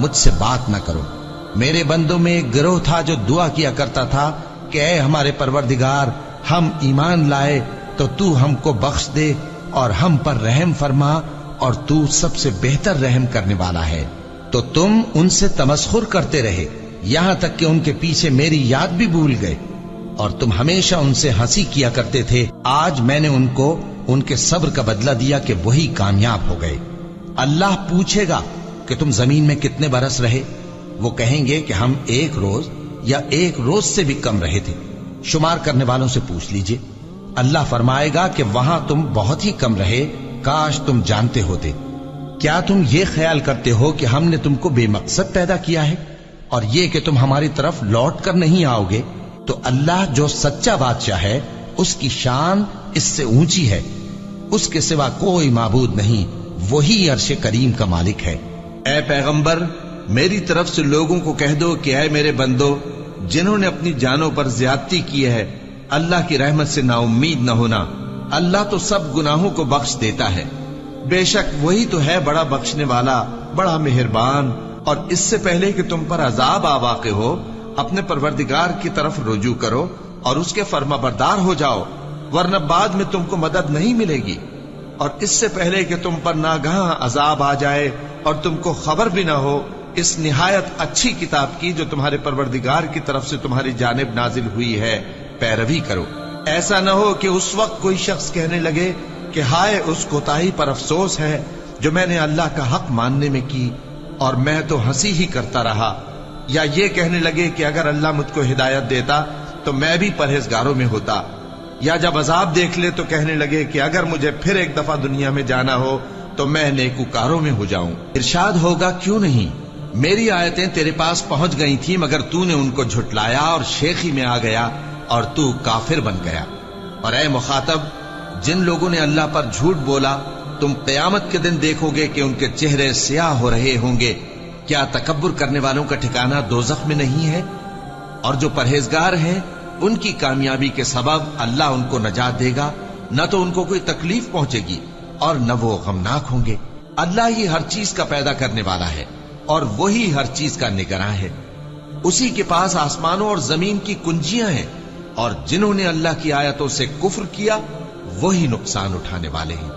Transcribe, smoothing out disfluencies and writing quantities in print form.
مجھ سے بات نہ کرو۔ میرے بندوں میں ایک گروہ تھا جو دعا کیا کرتا تھا کہ اے ہمارے پروردگار، ہم ایمان لائے تو تو ہم کو بخش دے اور ہم پر رحم فرما، اور تو سب سے بہتر رحم کرنے والا ہے۔ تو تم ان سے تمسخر کرتے رہے، یہاں تک کہ ان کے پیچھے میری یاد بھی بھول گئے، اور تم ہمیشہ ان سے ہنسی کیا کرتے تھے۔ آج میں نے ان کو ان کے صبر کا بدلہ دیا کہ وہی کامیاب ہو گئے۔ اللہ پوچھے گا کہ تم زمین میں کتنے برس رہے؟ وہ کہیں گے کہ ہم 1 روز یا 1 روز سے بھی کم رہے تھے۔ شمار کرنے والوں سے پوچھ لیجئے۔ اللہ فرمائے گا کہ وہاں تم بہت ہی کم رہے، کاش تم جانتے ہوتے۔ کیا تم یہ خیال کرتے ہو کہ ہم نے تم کو بے مقصد پیدا کیا ہے، اور یہ کہ تم ہماری طرف لوٹ کر نہیں آؤ گے؟ تو اللہ جو سچا بادشاہ ہے، اس کی شان اس سے اونچی ہے، اس کے سوا کوئی معبود نہیں، وہی عرش کریم کا مالک ہے۔ اے پیغمبر، میری طرف سے لوگوں کو کہہ دو کہ اے میرے بندو، جنہوں نے اپنی جانوں پر زیادتی کی ہے، اللہ کی رحمت سے نا امید نہ ہونا۔ اللہ تو سب گناہوں کو بخش دیتا ہے، بے شک وہی تو ہے بڑا بخشنے والا، بڑا مہربان۔ اور اس سے پہلے کہ تم پر عذاب آ واقع ہو، اپنے پروردگار کی طرف رجوع کرو اور اس کے فرما بردار ہو جاؤ، ورنہ بعد میں تم کو مدد نہیں ملے گی۔ اور اس سے پہلے کہ تم پر ناگہاں عذاب آ جائے اور تم کو خبر بھی نہ ہو، اس نہایت اچھی کتاب کی جو تمہارے پروردگار کی طرف سے تمہاری جانب نازل ہوئی ہے پیروی کرو۔ ایسا نہ ہو کہ اس وقت کوئی شخص کہنے لگے کہ ہائے اس کوتاہی پر افسوس ہے جو میں نے اللہ کا حق ماننے میں کی، اور میں تو ہنسی ہی کرتا رہا، یا یہ کہنے لگے کہ اگر اللہ مجھ کو ہدایت دیتا تو میں بھی پرہیزگاروں میں ہوتا، یا جب عذاب دیکھ لے تو کہنے لگے کہ اگر مجھے پھر ایک دفعہ دنیا میں جانا ہو تو میں نیکوکاروں میں ہو جاؤں۔ ارشاد ہوگا کیوں نہیں، میری آیتیں تیرے پاس پہنچ گئی تھی مگر تو نے ان کو جھٹلایا اور شیخی میں آ گیا اور تو کافر بن گیا۔ اور اے مخاطب، جن لوگوں نے اللہ پر جھوٹ بولا، تم قیامت کے دن دیکھو گے کہ ان کے چہرے سیاہ ہو رہے ہوں گے۔ کیا تکبر کرنے والوں کا ٹھکانہ دوزخ میں نہیں ہے؟ اور جو پرہیزگار ہیں ان کی کامیابی کے سبب اللہ ان کو نجات دے گا، نہ تو ان کو کوئی تکلیف پہنچے گی اور نہ وہ غمناک ہوں گے۔ اللہ ہی ہر چیز کا پیدا کرنے والا ہے اور وہی ہر چیز کا نگراں ہے۔ اسی کے پاس آسمانوں اور زمین کی کنجیاں ہیں، اور جنہوں نے اللہ کی آیتوں سے کفر کیا وہی نقصان اٹھانے والے ہیں۔